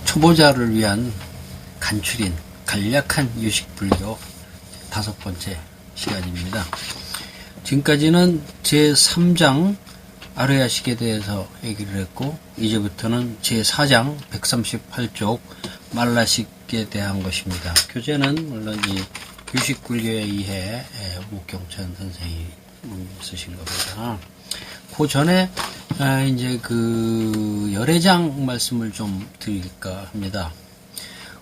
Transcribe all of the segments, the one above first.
초보자를 위한 간추린 간략한 유식불교 5번째 시간입니다. 지금까지는 제3장 아르야식에 대해서 얘기를 했고, 이제부터는 제4장 138쪽 말라식에 대한 것입니다. 교재는 물론 이 유식불교에 의해 목경천 선생이 쓰신 겁니다. 그 전에 이제 그 열애장 말씀을 좀 드릴까 합니다.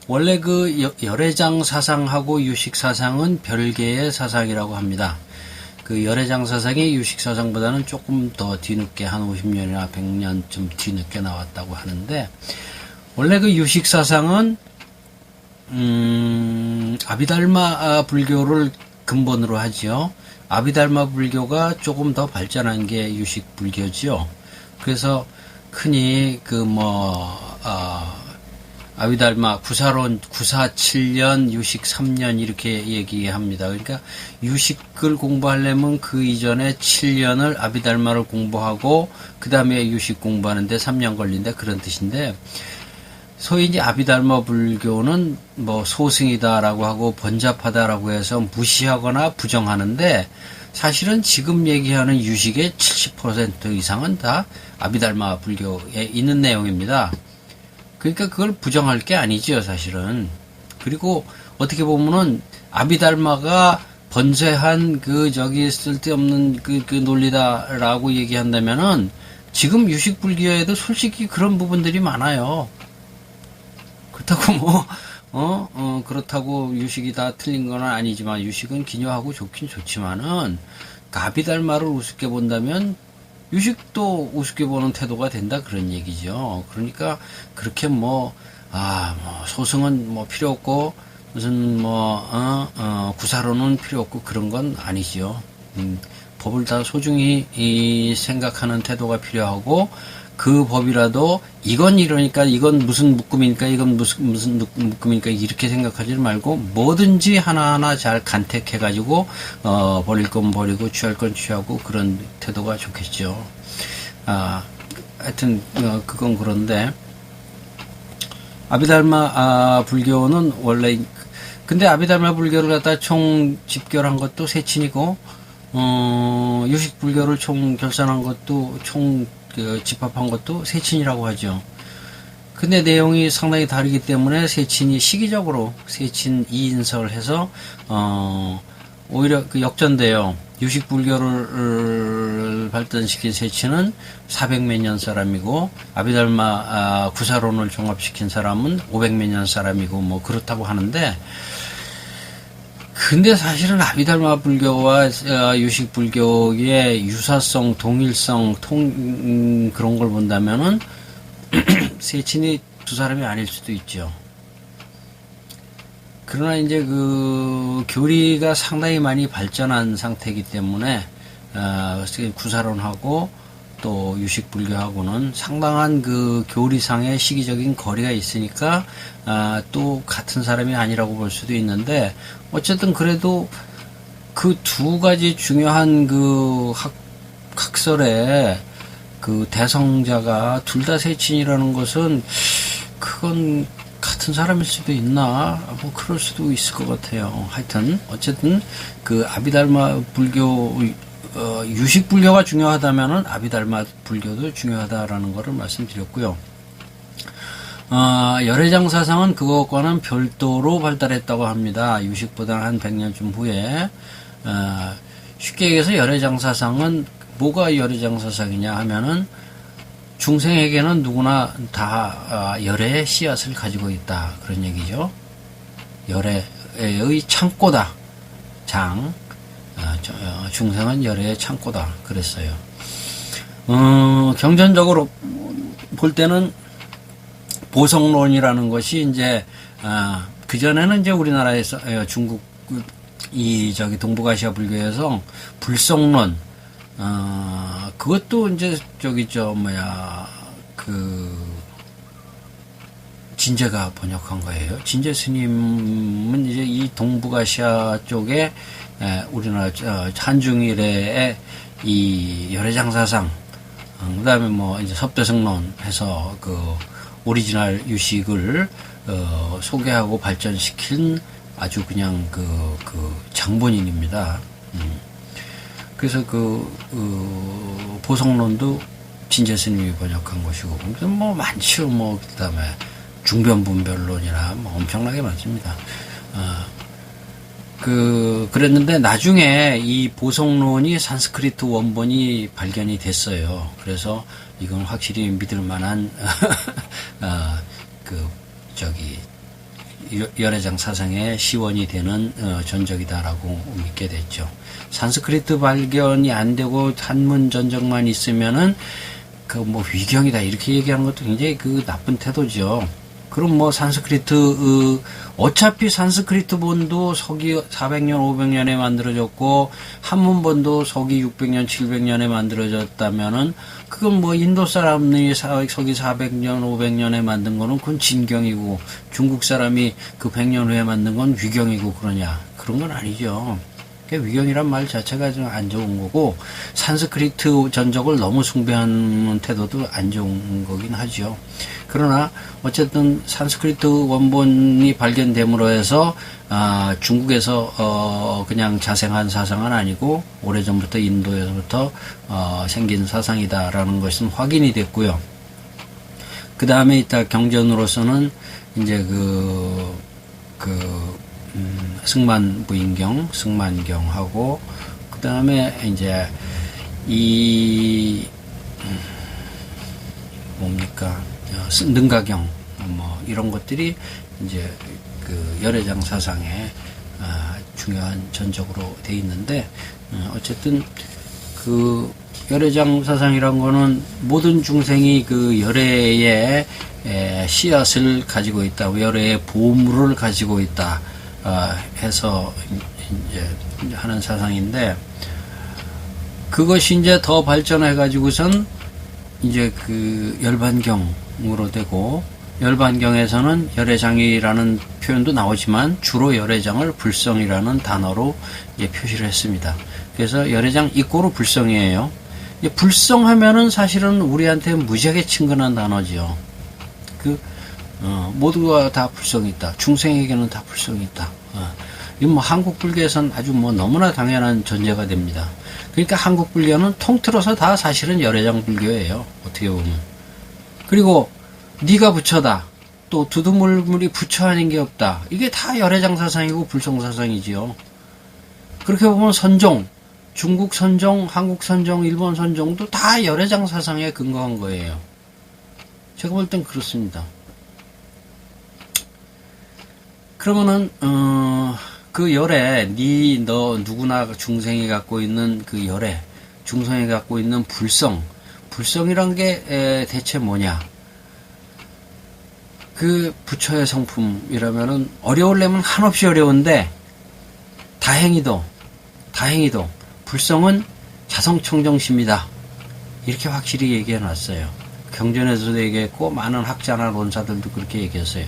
원래 그 열애장 사상하고 유식 사상은 별개의 사상이라고 합니다. 그 열애장 사상이 유식 사상보다는 조금 더 뒤늦게 한 50년이나 100년쯤 뒤늦게 나왔다고 하는데, 원래 그 유식 사상은 아비달마 불교를 근본으로 하지요. 아비달마 불교가 조금 더 발전한 게 유식 불교지요. 그래서 흔히 아비달마 구사론 947년 유식 3년 이렇게 얘기합니다. 그러니까 유식을 공부하려면 그 이전에 7년을 아비달마를 공부하고 그 다음에 유식 공부하는데 3년 걸린다, 그런 뜻인데, 소위 이제 아비달마 불교는 뭐 소승이다라고 하고 번잡하다라고 해서 무시하거나 부정하는데, 사실은 지금 얘기하는 유식의 70% 이상은 다 아비달마 불교에 있는 내용입니다. 그러니까 그걸 부정할 게 아니지요, 사실은. 그리고 어떻게 보면은 아비달마가 번세한 쓸데없는 그 논리다라고 얘기한다면은 지금 유식 불교에도 솔직히 그런 부분들이 많아요. 그렇다고 그렇다고 유식이 다 틀린 건 아니지만, 유식은 기묘하고 좋긴 좋지만은, 아비달마를 우습게 본다면 유식도 우습게 보는 태도가 된다, 그런 얘기죠. 그러니까 그렇게 소승은 필요 없고, 무슨 구사로는 필요 없고 그런 건 아니죠. 법을 다 소중히 생각하는 태도가 필요하고, 그 법이라도 이건 이러니까, 이건 무슨 묶음이니까, 이건 무슨 묶음이니까 이렇게 생각하지 말고 뭐든지 하나하나 잘 간택해가지고 버릴 건 버리고 취할 건 취하고, 그런 태도가 좋겠죠. 하여튼 그건 그런데, 아비달마 불교는 원래, 근데 아비달마 불교를 갖다 총 집결한 것도 세친이고, 유식 불교를 총 결산한 것도 집합한 것도 세친이라고 하죠. 근데 내용이 상당히 다르기 때문에 세친이 시기적으로 세친 2인설을 해서 오히려 그 역전돼요. 유식 불교를 발전시킨 세친은 400몇 년 사람이고, 아비달마 구사론을 종합시킨 사람은 500몇 년 사람이고 그렇다고 하는데, 근데 사실은 아비달마 불교와 유식 불교의 유사성, 동일성, 그런 걸 본다면은 세친이 두 사람이 아닐 수도 있죠. 그러나 이제 그 교리가 상당히 많이 발전한 상태이기 때문에 구사론하고 또 유식 불교하고는 상당한 그 교리상의 시기적인 거리가 있으니까 또 같은 사람이 아니라고 볼 수도 있는데, 어쨌든 그래도 그 두 가지 중요한 그 학설의 그 대성자가 둘 다 세친이라는 것은, 그건 같은 사람일 수도 있나? 그럴 수도 있을 것 같아요. 하여튼 어쨌든 그 아비달마 불교, 유식 불교가 중요하다면은 아비달마 불교도 중요하다라는 것을 말씀드렸고요. 열애장 사상은 그것과는 별도로 발달했다고 합니다. 유식보다 한 100년쯤 후에. 쉽게 얘기해서 열애장 사상은, 뭐가 열애장 사상이냐 하면은, 중생에게는 누구나 다 열애의 씨앗을 가지고 있다, 그런 얘기죠. 열애의 창고다. 중생은 열애의 창고다, 그랬어요. 경전적으로 볼 때는 보성론이라는 것이 이제, 그전에는 이제 우리나라에서, 중국, 동북아시아 불교에서 불성론, 그것도 이제 진제가 번역한 거예요. 진제 스님은 이제 이 동북아시아 쪽에, 우리나라 한중일의 이 열애장 사상, 그 다음에 이제 섭대성론 해서 오리지널 유식을 소개하고 발전시킨 아주 그냥 그 장본인입니다. 그래서 보성론도 진제스님이 번역한 것이고, 뭐 많죠. 뭐 그다음에 중변분별론이나 뭐 엄청나게 많습니다. 그랬는데 나중에 이 보성론이 산스크리트 원본이 발견이 됐어요. 그래서 이건 확실히 믿을 만한 열애장 사상의 시원이 되는 전적이다라고 믿게 됐죠. 산스크리트 발견이 안 되고 한문 전적만 있으면은 뭐 위경이다 이렇게 얘기하는 것도 굉장히 나쁜 태도죠. 그럼 뭐 산스크리트 어차피 산스크리트 본도 서기 400년 500년에 만들어졌고 한문본도 서기 600년 700년에 만들어졌다면은 그건 뭐 인도 사람이 서기 400년 500년에 만든 거는 그건 진경이고, 중국 사람이 그 100년 후에 만든 건 위경이고 그러냐, 그런 건 아니죠. 위경이란 말 자체가 좀 안 좋은 거고, 산스크리트 전적을 너무 숭배하는 태도도 안 좋은 거긴 하죠. 그러나 어쨌든 산스크리트 원본이 발견됨으로 해서 중국에서 그냥 자생한 사상은 아니고 오래전부터 인도에서부터 생긴 사상이다라는 것은 확인이 됐고요. 그 다음에 이따 경전으로서는 이제 승만부인경, 승만경하고, 그 다음에 이제 능가경, 뭐 이런 것들이 이제 열애장 사상의 중요한 전적으로 돼 있는데, 어쨌든 열애장 사상이란 거는 모든 중생이 열애의 씨앗을 가지고 있다, 열애의 보물을 가지고 있다 해서 이제 하는 사상인데, 그것이 이제 더 발전해 가지고선 이제 열반경으로 되고, 열반경에서는 열애장이라는 표현도 나오지만 주로 열애장을 불성이라는 단어로 이제 표시를 했습니다. 그래서 열애장 이꼬로 불성이에요. 불성하면은 사실은 우리한테 무지하게 친근한 단어죠. 모두가 다 불성이 있다. 중생에게는 다 불성이 있다. 이건 뭐 한국 불교에서는 아주 뭐 너무나 당연한 전제가 됩니다. 그러니까 한국 불교는 통틀어서 다 사실은 열애장 불교예요. 어떻게 보면. 그리고 네가 부처다, 또 두두물물이 부처 아닌 게 없다, 이게 다 열애장 사상이고 불성 사상이지요. 그렇게 보면 선종, 중국 선종, 한국 선종, 일본 선종도 다 열애장 사상에 근거한 거예요. 제가 볼 땐 그렇습니다. 그러면은 열애, 너 누구나 중생이 갖고 있는 열애, 중생이 갖고 있는 불성이란 게 대체 뭐냐? 부처의 성품이라면은 어려울려면 한없이 어려운데, 다행히도 불성은 자성청정심이다, 이렇게 확실히 얘기해 놨어요. 경전에서도 얘기했고 많은 학자나 논사들도 그렇게 얘기했어요.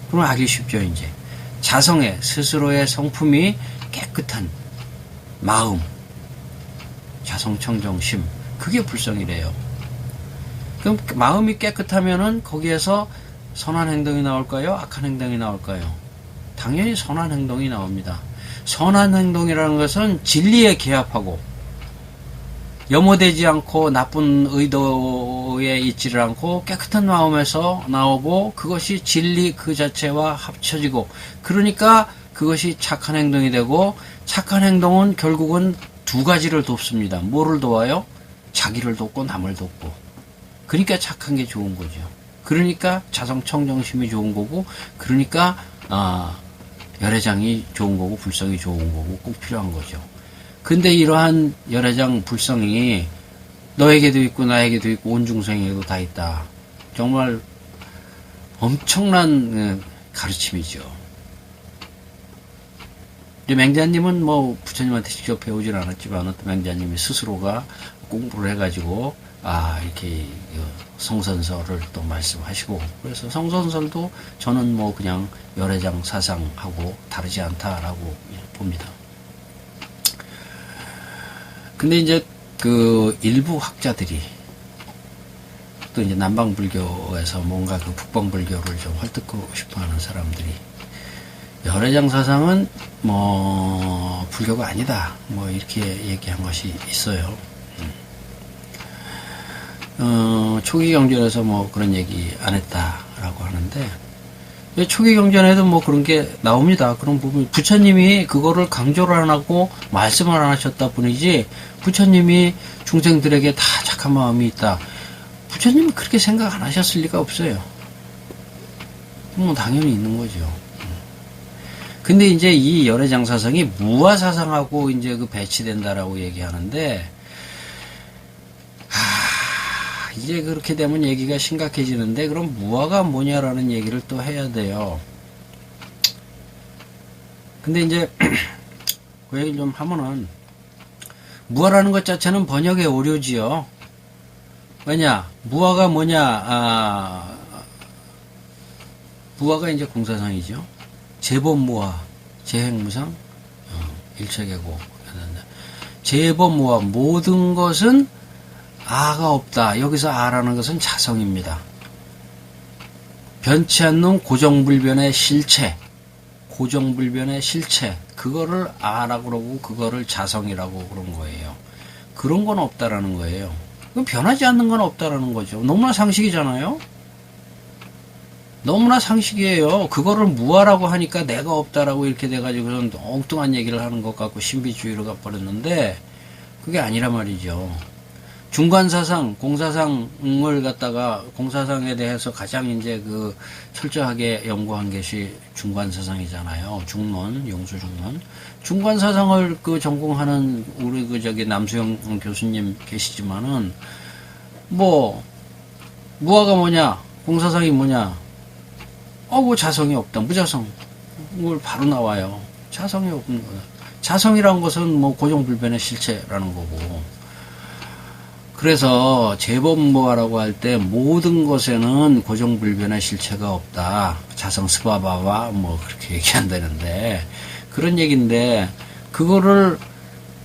그럼 알기 쉽죠. 이제 자성의 스스로의 성품이 깨끗한 마음, 자성청정심, 그게 불성이래요. 그럼 마음이 깨끗하면은 거기에서 선한 행동이 나올까요? 악한 행동이 나올까요? 당연히 선한 행동이 나옵니다. 선한 행동이라는 것은 진리에 개합하고 염호되지 않고 나쁜 의도에 있지를 않고 깨끗한 마음에서 나오고, 그것이 진리 그 자체와 합쳐지고, 그러니까 그것이 착한 행동이 되고, 착한 행동은 결국은 두 가지를 돕습니다. 뭐를 도와요? 자기를 돕고 남을 돕고. 그러니까 착한 게 좋은 거죠. 그러니까 자성청정심이 좋은 거고, 그러니까 열애장이 좋은 거고 불성이 좋은 거고 꼭 필요한 거죠. 근데 이러한 열애장 불성이 너에게도 있고 나에게도 있고 온 중생에게도 다 있다. 정말 엄청난 가르침이죠. 맹자님은 뭐 부처님한테 직접 배우진 않았지만 또 맹자님이 스스로가 공부를 해가지고 이렇게 성선설을 또 말씀하시고, 그래서 성선설도 저는 뭐 그냥 열애장 사상하고 다르지 않다라고 봅니다. 근데 이제 일부 학자들이 또 이제 남방불교에서 뭔가 그 북방불교를 좀 헐뜯고 싶어 하는 사람들이 열애장 사상은 뭐 불교가 아니다 뭐 이렇게 얘기한 것이 있어요. 초기 경전에서 뭐 그런 얘기 안 했다라고 하는데 초기 경전에도 뭐 그런 게 나옵니다. 그런 부분 부처님이 그거를 강조를 안 하고 말씀을 안 하셨다 뿐이지 부처님이 중생들에게 다 착한 마음이 있다. 부처님은 그렇게 생각 안 하셨을 리가 없어요. 뭐 당연히 있는 거죠. 근데 이제 이 열애장 사상이 무아 사상하고 이제 그 배치된다라고 얘기하는데 이제 그렇게 되면 얘기가 심각해지는데 그럼 무아가 뭐냐라는 얘기를 또 해야 돼요. 근데 이제 그 얘기를 좀 하면은 무아라는 것 자체는 번역의 오류지요. 왜냐 무아가 뭐냐 무아가 이제 공사상이죠. 재범무아 재행무상 일체계고 재범무아 모든 것은 아가 없다. 여기서 아라는 것은 자성입니다. 변치 않는 고정불변의 실체, 고정불변의 실체, 그거를 아라고 그러고 그거를 자성이라고 그런 거예요. 그런 건 없다라는 거예요. 변하지 않는 건 없다라는 거죠. 너무나 상식이잖아요. 너무나 상식이에요. 그거를 무아라고 하니까 내가 없다라고 이렇게 돼가지고는 엉뚱한 얘기를 하는 것 같고 신비주의로 가버렸는데 그게 아니라 말이죠. 중관사상, 공사상을 갖다가 공사상에 대해서 가장 이제 그 철저하게 연구한 것이 중관사상이잖아요. 중론, 용수중론. 중관사상을 그 전공하는 우리 그 저기 남수영 교수님 계시지만은 뭐 무아가 뭐냐, 공사상이 뭐냐, 뭐 자성이 없다, 무자성. 뭘 바로 나와요. 자성이 없는 거야. 자성이란 것은 뭐 고정불변의 실체라는 거고. 그래서 재범무아라고 할 때 모든 것에는 고정불변의 실체가 없다. 자성스바바와 뭐 그렇게 얘기한다는데 그런 얘기인데 그거를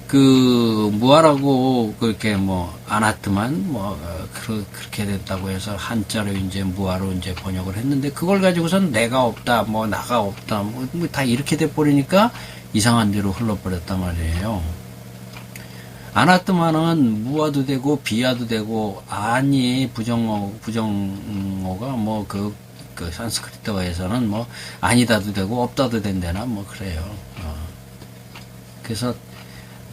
그 무아라고 그렇게 뭐 아나트만 뭐 그렇게 됐다고 해서 한자로 이제 무아로 이제 번역을 했는데 그걸 가지고선 내가 없다 뭐 나가 없다 뭐 다 이렇게 돼 버리니까 이상한 대로 흘러버렸단 말이에요. 아나트마는 무아도 되고 비아도 되고 아니 부정어가 뭐 그 산스크리트어에서는 뭐 아니다도 되고 없다도 된다나 뭐 그래요. 그래서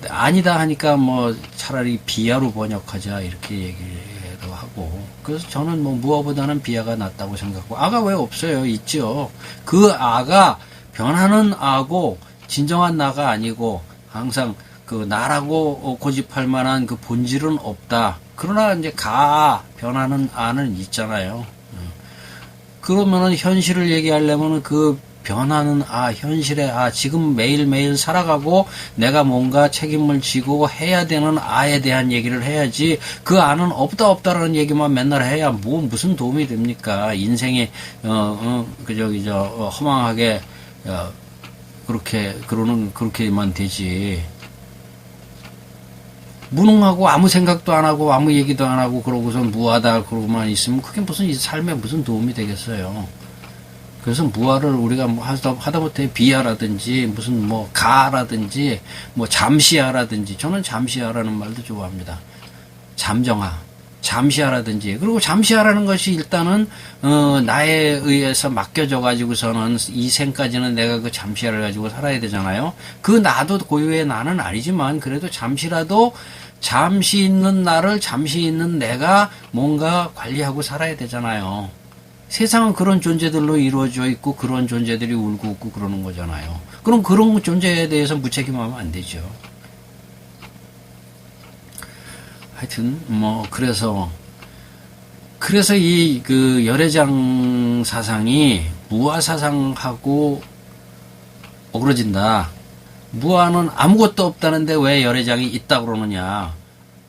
아니다 하니까 뭐 차라리 비아로 번역하자 이렇게 얘기도 하고 그래서 저는 뭐 무아보다는 비아가 낫다고 생각하고 아가 왜 없어요? 있죠. 그 아가 변하는 아고 진정한 나가 아니고 항상 그 나라고 고집할 만한 그 본질은 없다. 그러나 이제 변하는 아는 있잖아요. 그러면은 현실을 얘기하려면은 그 변하는 현실의 지금 매일매일 살아가고 내가 뭔가 책임을 지고 해야 되는 아에 대한 얘기를 해야지 그 아는 없다라는 얘기만 맨날 해야 뭐 무슨 도움이 됩니까? 인생이 허망하게 그렇게만 되지. 무능하고 아무 생각도 안 하고 아무 얘기도 안 하고 그러고서 무하다 그러고만 있으면 그게 무슨 삶에 무슨 도움이 되겠어요. 그래서 무아를 우리가 뭐 하다못해 비하라든지 무슨 뭐 가라든지 뭐 잠시하라든지 저는 잠시하라는 말도 좋아합니다. 잠정하 잠시하라든지 그리고 잠시하라는 것이 일단은 나에 의해서 맡겨져 가지고서는 이 생까지는 내가 그 잠시하를 가지고 살아야 되잖아요. 그 나도 고유의 나는 아니지만 그래도 잠시라도 잠시 있는 나를 잠시 있는 내가 뭔가 관리하고 살아야 되잖아요. 세상은 그런 존재들로 이루어져 있고 그런 존재들이 울고 웃고 그러는 거잖아요. 그럼 그런 존재에 대해서 무책임하면 안 되죠. 하여튼 뭐 그래서 이 그 열애장 사상이 무아 사상하고 어그러진다. 무아는 아무것도 없다는데 왜 열애장이 있다고 그러느냐.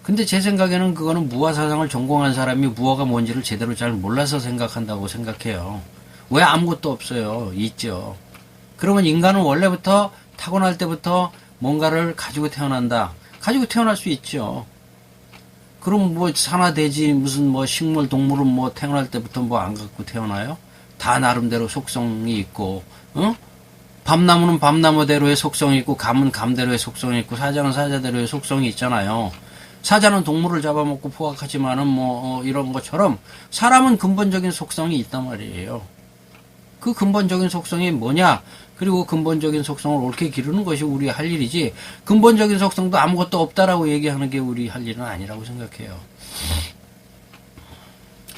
근데 제 생각에는 그거는 무아 사상을 전공한 사람이 무아가 뭔지를 제대로 잘 몰라서 생각한다고 생각해요. 왜 아무것도 없어요? 있죠. 그러면 인간은 원래부터 타고날 때부터 뭔가를 가지고 태어난다. 가지고 태어날 수 있죠. 그럼 뭐 산화돼지 무슨 뭐 식물 동물은 뭐 태어날 때부터 뭐 안 갖고 태어나요? 다 나름대로 속성이 있고, 어? 밤나무는 밤나무대로의 속성이 있고, 감은 감대로의 속성이 있고, 사자는 사자대로의 속성이 있잖아요. 사자는 동물을 잡아먹고 포악하지만은 이런 것처럼 사람은 근본적인 속성이 있단 말이에요. 그 근본적인 속성이 뭐냐? 그리고 근본적인 속성을 옳게 기르는 것이 우리 할 일이지, 근본적인 속성도 아무것도 없다라고 얘기하는 게 우리 할 일은 아니라고 생각해요.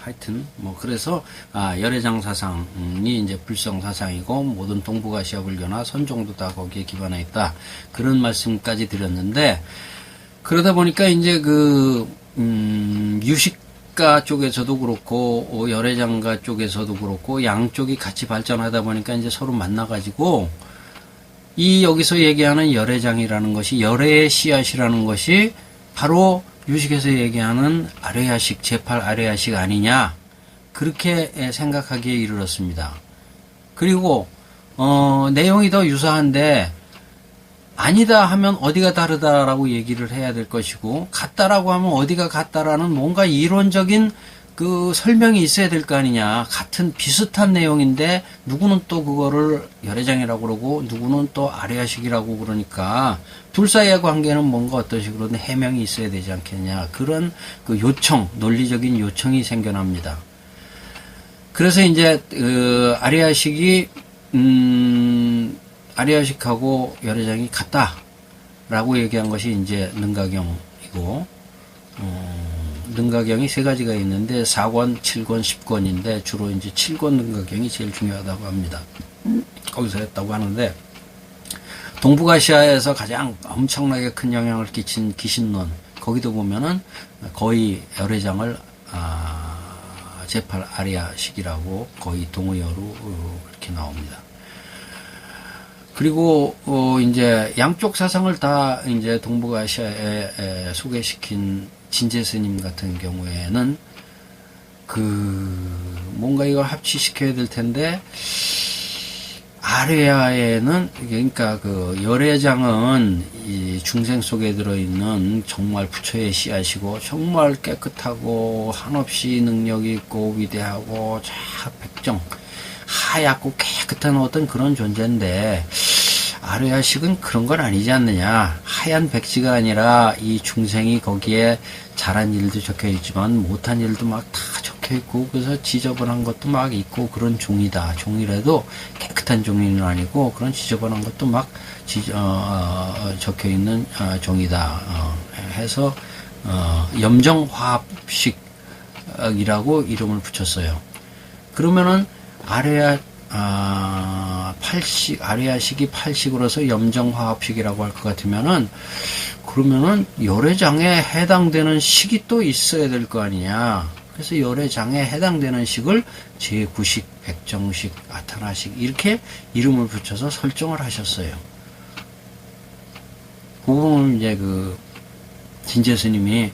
하여튼 그래서 열애장 사상이 이제 불성 사상이고 모든 동북아시아 불교나 선종도 다 거기에 기반해 있다, 그런 말씀까지 드렸는데, 그러다 보니까 이제 유식가 쪽에서도 그렇고 열애장가 쪽에서도 그렇고 양쪽이 같이 발전하다 보니까 이제 서로 만나가지고 여기서 얘기하는 열애장이라는 것이, 열애의 씨앗이라는 것이 바로 유식에서 얘기하는 아레야식, 제8 아레야식 아니냐, 그렇게 생각하기에 이르렀습니다. 그리고 내용이 더 유사한데, 아니다 하면 어디가 다르다라고 얘기를 해야 될 것이고, 같다라고 하면 어디가 같다라는 뭔가 이론적인 그 설명이 있어야 될 거 아니냐. 같은 비슷한 내용인데 누구는 또 그거를 열애장이라고 그러고 누구는 또 아레야식이라고 그러니까 둘 사이의 관계는 뭔가 어떤 식으로 해명이 있어야 되지 않겠냐. 그런 그 요청, 논리적인 요청이 생겨납니다. 그래서 이제 아레야식이 아레야식하고 열애장이 같다라고 얘기한 것이 이제 능가경이고, 능가경이 세 가지가 있는데 4권, 7권, 10권인데 주로 이제 7권 능가경이 제일 중요하다고 합니다. 거기서 했다고 하는데, 동북아시아에서 가장 엄청나게 큰 영향을 끼친 기신론, 거기도 보면은 거의 열애장을 제8 아레야식이라고 거의 동의어로 이렇게 나옵니다. 그리고 이제 양쪽 사상을 다 이제 동북아시아에 소개시킨 진제 스님 같은 경우에는 뭔가 이걸 합치시켜야 될 텐데, 아레야에는 그러니까 열애장은 이 중생 속에 들어있는 정말 부처의 씨앗이고 정말 깨끗하고 한없이 능력이 있고 위대하고 백정 하얗고 깨끗한 어떤 그런 존재인데, 아레야식은 그런 건 아니지 않느냐. 하얀 백지가 아니라 이 중생이 거기에 잘한 일도 적혀 있지만 못한 일도 막 다 적혀 있고, 그래서 지저분한 것도 막 있고 그런 종이다. 종이라도 깨끗한 종이는 아니고 그런 지저분한 것도 막 적혀 있는 종이다. 해서 염정화합식이라고 이름을 붙였어요. 그러면은 아레야식이 8식으로서 염정화합식이라고 할 것 같으면은, 그러면은 열애장에 해당되는 식이 또 있어야 될 거 아니냐. 그래서 열애장에 해당되는 식을 제9식, 백정식, 아타나식 이렇게 이름을 붙여서 설정을 하셨어요. 그 부분을 이제 진제 스님이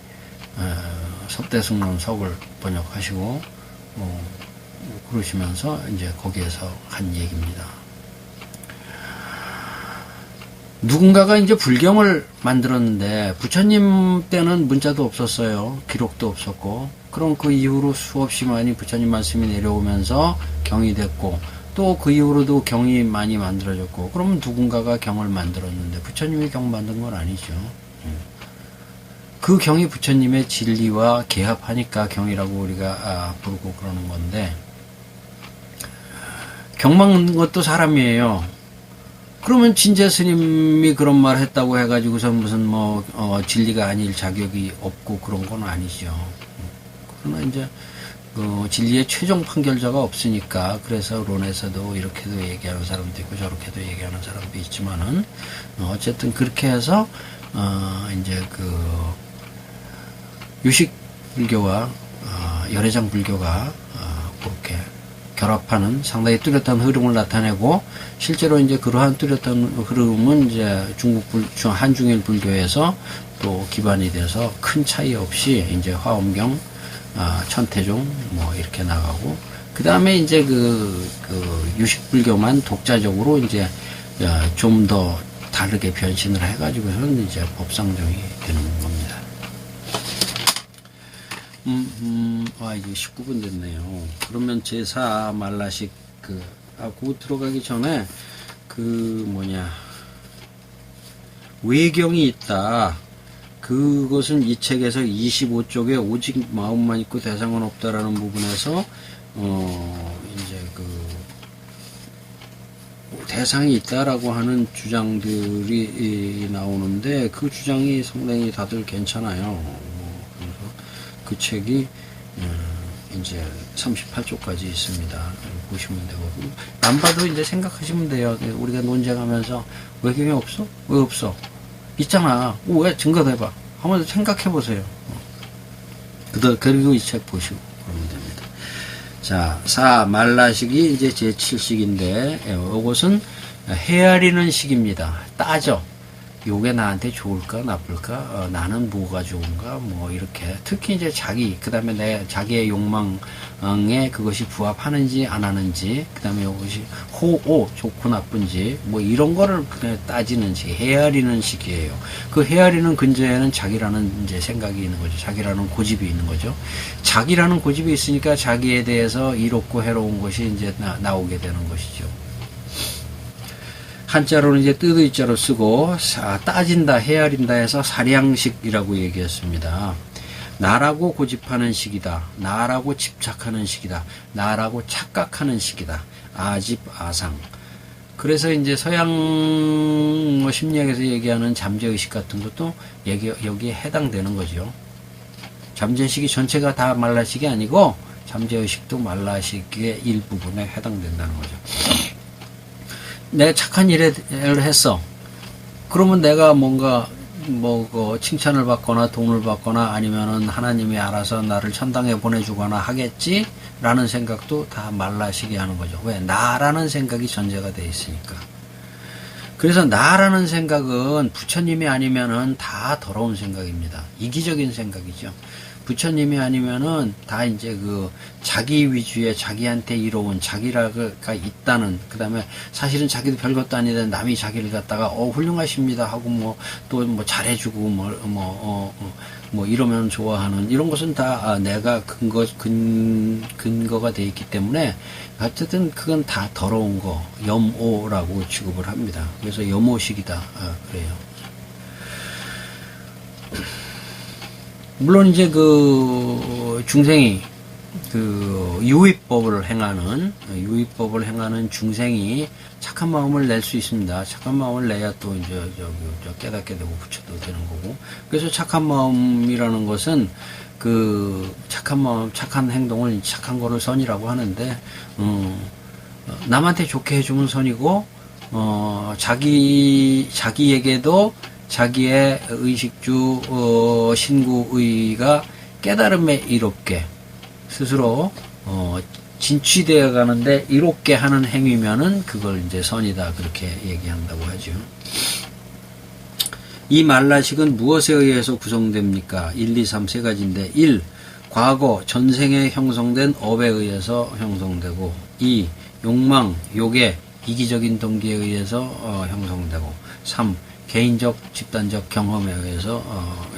섭대승론석을 번역하시고 그러시면서 이제 거기에서 한 얘기입니다. 누군가가 이제 불경을 만들었는데, 부처님 때는 문자도 없었어요. 기록도 없었고, 그럼 그 이후로 수없이 많이 부처님 말씀이 내려오면서 경이 됐고, 또 그 이후로도 경이 많이 만들어졌고, 그러면 누군가가 경을 만들었는데 부처님이 경 만든 건 아니죠. 그 경이 부처님의 진리와 개합하니까 경이라고 우리가 부르고 그러는 건데, 경 만든 것도 사람이에요. 그러면 진제 스님이 그런 말 했다고 해가지고서 무슨 진리가 아닐 자격이 없고 그런 건 아니죠. 그러나 이제 진리의 최종 판결자가 없으니까, 그래서 론에서도 이렇게도 얘기하는 사람도 있고 저렇게도 얘기하는 사람도 있지만은 어쨌든 그렇게 해서 이제 유식 불교와 열애장 불교가 그렇게 결합하는 상당히 뚜렷한 흐름을 나타내고, 실제로 이제 그러한 뚜렷한 흐름은 이제 한중일 불교에서 또 기반이 돼서 큰 차이 없이 이제 화엄경, 천태종 이렇게 나가고, 그 다음에 이제 유식 불교만 독자적으로 이제 좀 더 다르게 변신을 해가지고서는 이제 법상정이 되는 겁니다. 이제 19분 됐네요. 그러면 제4 말라식, 그거 들어가기 전에, 외경이 있다. 그것은 이 책에서 25쪽에 오직 마음만 있고 대상은 없다라는 부분에서, 이제 대상이 있다라고 하는 주장들이 나오는데, 그 주장이 상당히 다들 괜찮아요. 그래서 그 책이, 이제 38쪽까지 있습니다. 보시면 되고. 안 봐도 이제 생각하시면 돼요. 우리가 논쟁하면서, 외경이 없어? 왜 없어? 있잖아. 왜 증거해봐. 한번 생각해 보세요. 그리고 이 책 보시고 그러면 됩니다. 자, 4 말라식이 이제 제7식인데, 이것은 헤아리는 식입니다. 따져. 요게 나한테 좋을까 나쁠까, 나는 뭐가 좋은가, 뭐 이렇게. 특히 이제 그 다음에 자기의 욕망에 그것이 부합하는지 안 하는지, 그 다음에 이것이 좋고 나쁜지, 뭐 이런 거를 그냥 따지는 식, 헤아리는 식이에요. 그 헤아리는 근저에는 자기라는 이제 생각이 있는 거죠. 자기라는 고집이 있는 거죠. 자기라는 고집이 있으니까 자기에 대해서 이롭고 해로운 것이 이제 나오게 되는 것이죠. 한자로는 이제 뜨드이자로 쓰고, 따진다, 헤아린다 해서 사량식이라고 얘기했습니다. 나라고 고집하는 식이다. 나라고 집착하는 식이다. 나라고 착각하는 식이다. 아집, 아상. 그래서 이제 서양 심리학에서 얘기하는 잠재의식 같은 것도 여기에 해당되는 거죠. 잠재의식이 전체가 다 말라식이 아니고, 잠재의식도 말라식의 일부분에 해당된다는 거죠. 내가 착한 일을 했어. 그러면 내가 뭔가 칭찬을 받거나 돈을 받거나 아니면은 하나님이 알아서 나를 천당에 보내주거나 하겠지? 라는 생각도 다 말라시게 하는 거죠. 왜? 나라는 생각이 전제가 돼 있으니까. 그래서 나라는 생각은 부처님이 아니면은 다 더러운 생각입니다. 이기적인 생각이죠. 부처님이 아니면은 다 이제 자기 위주의 자기한테 이로운 자기라가 있다는, 그 다음에 사실은 자기도 별것도 아닌데 남이 자기를 갖다가 훌륭하십니다 하고 또 잘해주고 이러면 좋아하는, 이런 것은 다 내가 근거가 돼 있기 때문에 어쨌든 그건 다 더러운 거, 염오라고 취급을 합니다. 그래서 염오식이다 그래요. 물론 이제 중생이 유의법을 행하는 중생이 착한 마음을 낼 수 있습니다. 착한 마음을 내야 또 이제 깨닫게 되고 부처도 되는 거고. 그래서 착한 마음이라는 것은 착한 마음, 착한 행동을, 착한 거를 선이라고 하는데, 남한테 좋게 해주면 선이고, 자기에게도 자기의 의식주 신구의가 깨달음에 이롭게 스스로 진취되어 가는데 이롭게 하는 행위면은 그걸 이제 선이다, 그렇게 얘기한다고 하죠. 이 말라식은 무엇에 의해서 구성됩니까? 1, 2, 3 세 가지인데, 1. 과거 전생에 형성된 업에 의해서 형성되고, 2. 욕망, 욕의 이기적인 동기에 의해서 형성되고, 3. 개인적, 집단적 경험에 의해서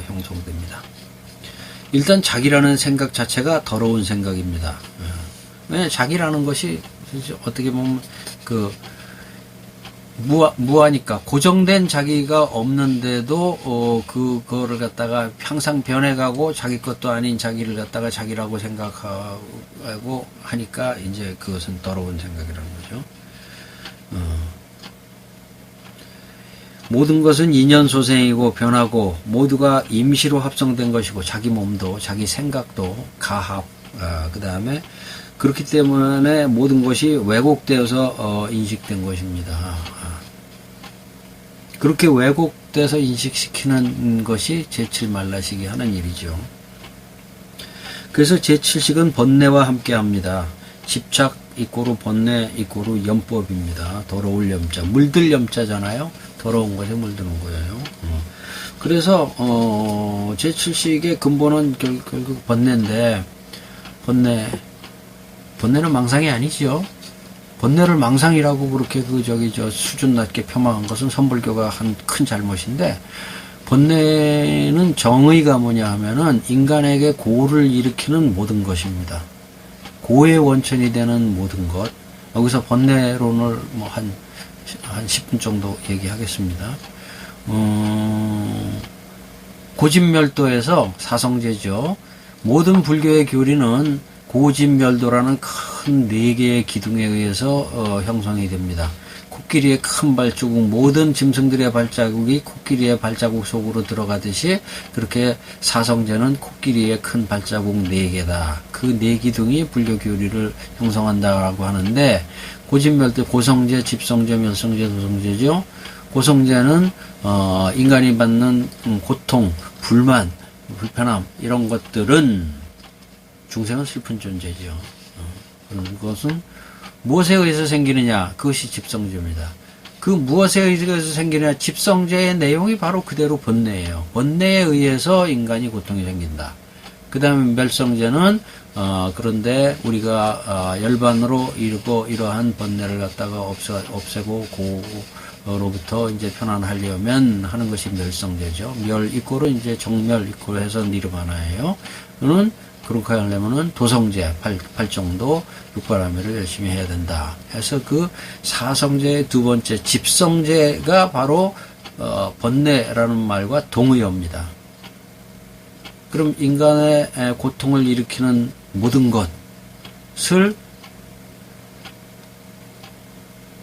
형성됩니다. 일단 자기라는 생각 자체가 더러운 생각입니다. 왜냐하면 자기라는 것이 어떻게 보면 무하니까, 고정된 자기가 없는데도 그거를 갖다가 항상 변해가고 자기 것도 아닌 자기를 갖다가 자기라고 생각하고 하니까 이제 그것은 더러운 생각이라는 거죠. 모든 것은 인연소생이고 변하고 모두가 임시로 합성된 것이고, 자기 몸도 자기 생각도 가합, 그 다음에 그렇기 때문에 모든 것이 왜곡되어서 인식된 것입니다. 그렇게 왜곡돼서 인식시키는 것이 제7말라식이 하는 일이죠. 그래서 제7식은 번뇌와 함께 합니다. 집착 이꼬르 번뇌 이꼬르 염법입니다. 더러울 염자, 물들 염자잖아요. 더러운 것에 물드는 거예요. 그래서 제7식의 근본은 결국 번뇌인데, 번뇌는 망상이 아니죠. 번뇌를 망상이라고 그렇게 수준 낮게 폄하한 것은 선불교가 한 큰 잘못인데, 번뇌는 정의가 뭐냐 하면은 인간에게 고를 일으키는 모든 것입니다. 고의 원천이 되는 모든 것. 여기서 번뇌론을 뭐 한 10분 정도 얘기하겠습니다. 고진멸도에서 사성제죠. 모든 불교의 교리는 고진멸도라는 큰 4개의 기둥에 의해서 형성이 됩니다. 코끼리의 큰 발자국, 모든 짐승들의 발자국이 코끼리의 발자국 속으로 들어가듯이 그렇게 사성제는 코끼리의 큰 발자국 4개다. 그 4기둥이 불교 교리를 형성한다고 하는데, 고진멸도 고성제, 집성제, 멸성제, 도성제죠. 고성제는 인간이 받는 고통, 불만, 불편함 이런 것들은 중생은 슬픈 존재죠. 그것은 무엇에 의해서 생기느냐? 그것이 집성제입니다. 그 무엇에 의해서 생기느냐? 집성제의 내용이 바로 그대로 번뇌예요. 번뇌에 의해서 인간이 고통이 생긴다. 그 다음에 멸성제는 그런데 우리가 열반으로 이러한 번뇌를 갖다가 없애고 고로부터 이제 편안하려면 하는 것이 멸성제죠. 멸 이꼬로 이제 정멸 이꼬로 해서 니르바나예요. 그는 그렇게 하려면은 도성제 8정도 육바라밀을 열심히 해야 된다. 해서 그 사성제의 두 번째 집성제가 바로 번뇌라는 말과 동의어입니다. 그럼 인간의 고통을 일으키는 모든 것을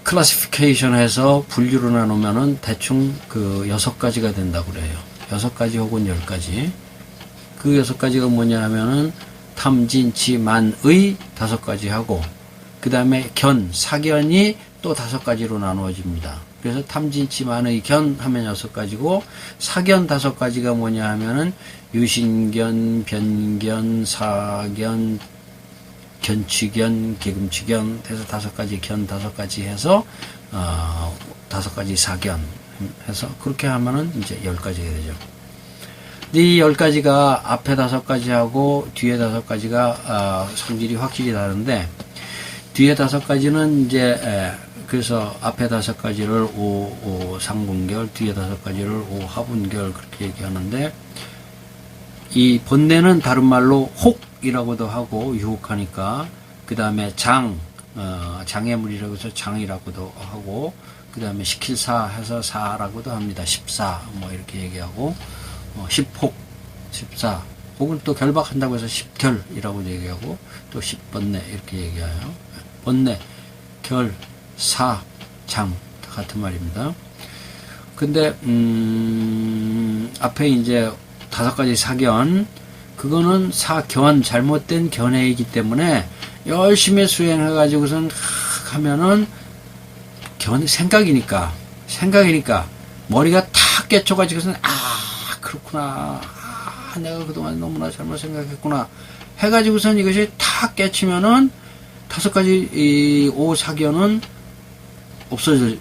클래시피케이션 해서 분류로 나누면은 대충 그 6가지가 된다고 그래요. 6가지 혹은 10가지. 그 6가지가 뭐냐 하면은 탐진치 만의 5가지 하고, 그 다음에 사견이 또 5가지로 나누어집니다. 그래서 탐진치 만의 견 하면 6가지고, 사견 5가지가 뭐냐 하면은 유신견, 변견, 사견, 견취견, 개금취견 해서 5가지 견 5가지 해서 5가지 사견 해서 그렇게 하면은 이제 10가지가 되죠. 이 10가지가 앞에 5가지하고 뒤에 5가지가 성질이 확실히 다른데, 뒤에 5가지는 이제 그래서 앞에 5가지를 오 상분결, 뒤에 5가지를 오 하분결 그렇게 얘기하는데, 이 번뇌는 다른 말로 혹이라고도 하고 유혹하니까, 그 다음에 장애물이라고 해서 장이라고도 하고, 그 다음에 시킬사 해서 사라고도 합니다. 14 뭐 이렇게 얘기하고, 10혹, 14 혹은 또 결박한다고 해서 10결이라고 얘기하고, 또 10번뇌 이렇게 얘기해요. 번뇌, 결, 사, 장 같은 말입니다. 근데 앞에 이제 5가지 사견, 그거는 사견, 잘못된 견해이기 때문에 열심히 수행해가지고선 하면은 생각이니까 머리가 탁 깨쳐가지고선 그렇구나, 내가 그동안 너무나 잘못 생각했구나 해가지고선 이것이 탁 깨치면은 5가지 이 오사견은 없어질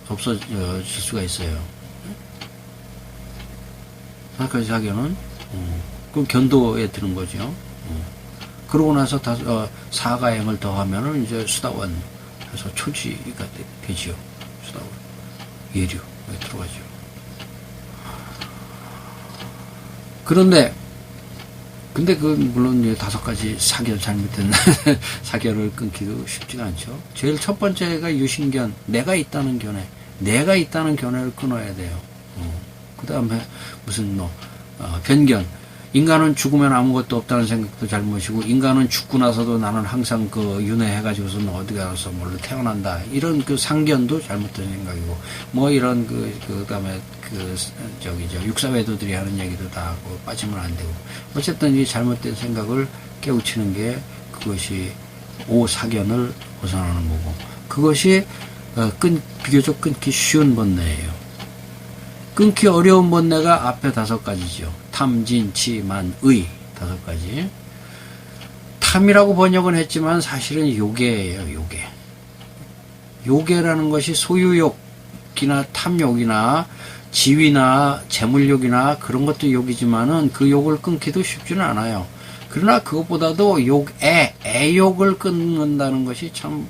수가 있어요. 5가지 사견은 그럼 견도에 드는 거죠. 그러고 나서 사가행을 더하면은 이제 수다원 해서 초지가 되지요. 수다원 예류에 들어가죠. 근데 물론 5가지 잘못된 사견을 끊기도 쉽지가 않죠. 제일 첫 번째가 유신견, 내가 있다는 견해를 끊어야 돼요. 그 다음에 무슨 변견, 인간은 죽으면 아무것도 없다는 생각도 잘못이고, 인간은 죽고 나서도 나는 항상 윤회해가지고서는 어디 가서 뭘로 태어난다, 이런 상견도 잘못된 생각이고, 뭐 이런 그다음에 육사외도들이 하는 얘기도 다 하고 빠지면 안 되고, 어쨌든 이 잘못된 생각을 깨우치는 게 그것이 오사견을 벗어나는 거고, 그것이 비교적 끊기 쉬운 번뇌예요. 끊기 어려운 번뇌가 앞에 5가지죠. 탐, 진, 만, 의 5가지. 탐이라고 번역은 했지만 사실은 요괴예요. 요괴라는 것이 소유욕이나 탐욕이나 지위나 재물욕이나 그런 것도 욕이지만은 그 욕을 끊기도 쉽지는 않아요. 그러나 그것보다도 애욕을 끊는다는 것이 참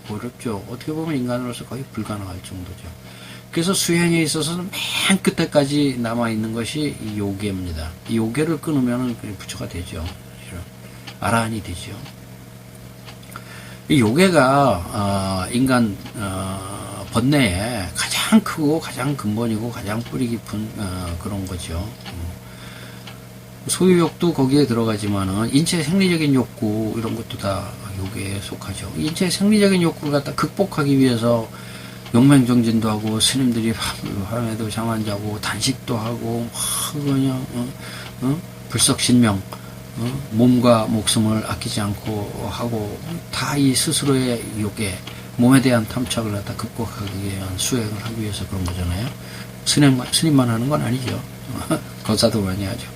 어렵죠. 어떻게 보면 인간으로서 거의 불가능할 정도죠. 그래서 수행에 있어서는 맨 끝에까지 남아있는 것이 이 요괴입니다. 이 요괴를 끊으면 부처가 되죠. 아라한이 되죠. 이 요괴가 인간 번뇌에 가장 크고 가장 근본이고 가장 뿌리 깊은 그런 거죠. 소유욕도 거기에 들어가지만은 인체 생리적인 욕구 이런 것도 다 요괴에 속하죠. 인체 생리적인 욕구를 갖다 극복하기 위해서 용맹정진도 하고 스님들이 밤에도 잠 안 자고 단식도 하고 그냥 불석신명 몸과 목숨을 아끼지 않고 하고 다 이 스스로의 욕에 몸에 대한 탐착을 갖다 극복하기 위한 수행을 하기 위해서 그런 거잖아요. 스님만 하는 건 아니죠. 거사도 많이 하죠.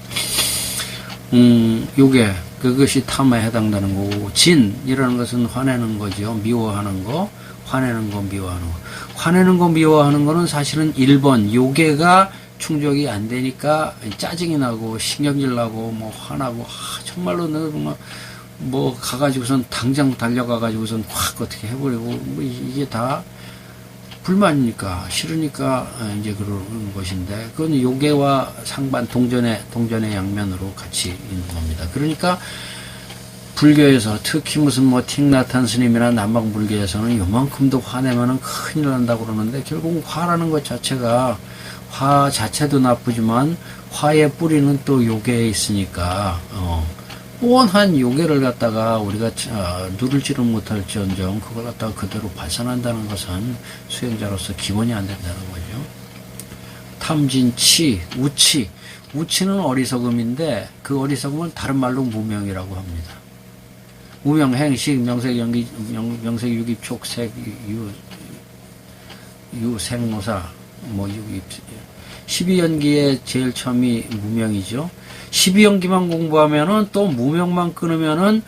요게 그것이 탐에 해당되는 거고, 진이라는 것은 화내는 거죠. 미워하는 거, 화내는 거, 미워하는 거. 화내는 거, 미워하는 거는 사실은 1번 요괴가 충족이 안 되니까 짜증이 나고 신경질 나고 뭐 화나고 정말로 뭐 가가지고선 당장 달려가가지고선 확 어떻게 해버리고 뭐 이게 다 불만이니까 싫으니까 이제 그러는 것인데, 그건 요괴와 상반 동전의 양면으로 같이 있는 겁니다. 그러니까 불교에서 특히 무슨 뭐 틱나탄 스님이나 남방 불교에서는 요만큼도 화내면은 큰일 난다고 그러는데, 결국 화라는 것 자체가 화 자체도 나쁘지만 화의 뿌리는 또 요괴에 있으니까 뻔한 요괴를 갖다가 우리가 누를지를 못할지언정 그걸 갖다가 그대로 발산한다는 것은 수행자로서 기본이 안 된다는 거죠. 탐진치, 우치는 어리석음인데 그 어리석음을 다른 말로 무명이라고 합니다. 무명, 행식, 명색, 연기, 명색, 유기, 촉색, 유생노사, 뭐 12연기의 제일 처음이 무명이죠. 12연기만 공부하면은 또 무명만 끊으면은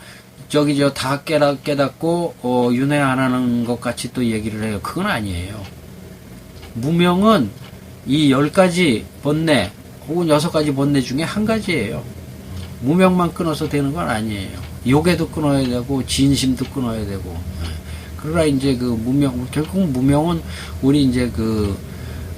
다 깨닫고 윤회 안 하는 것 같이 또 얘기를 해요. 그건 아니에요. 무명은 이 10가지 번뇌 혹은 6가지 번뇌 중에 한 가지예요. 무명만 끊어서 되는 건 아니에요. 요괴도 끊어야 되고 진심도 끊어야 되고. 그러나 이제 그 무명, 결국 무명은 우리 이제 그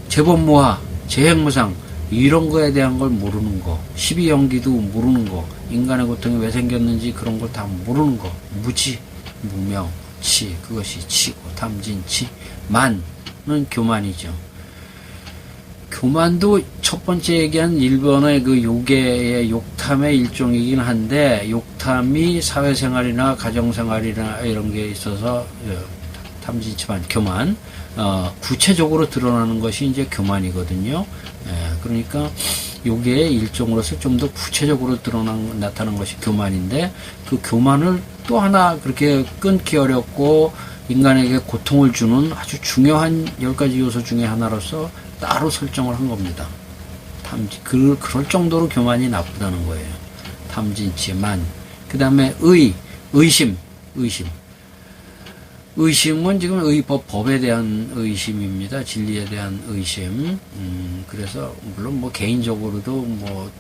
재범무화, 재행무상 이런 거에 대한 걸 모르는 거, 12연기도 모르는 거, 인간의 고통이 왜 생겼는지 그런 걸 다 모르는 거, 무지, 무명, 치, 그것이 치고, 탐진치, 만은 교만이죠. 교만도 첫 번째 얘기한 일본의 그 요괴의 욕탐의 일종이긴 한데, 욕탐이 사회생활이나 가정생활이나 이런 게 있어서 탐진치만, 교만, 구체적으로 드러나는 것이 이제 교만이거든요. 그러니까 요게 일종으로서 좀 더 구체적으로 나타나는 것이 교만인데, 그 교만을 또 하나 그렇게 끊기 어렵고 인간에게 고통을 주는 아주 중요한 10가지 요소 중에 하나로서 따로 설정을 한 겁니다. 그럴 정도로 교만이 나쁘다는 거예요. 탐진치, 만. 그 다음에 의심. 의심은 지금 법에 대한 의심입니다. 진리에 대한 의심. 그래서 물론 뭐 개인적으로도 뭐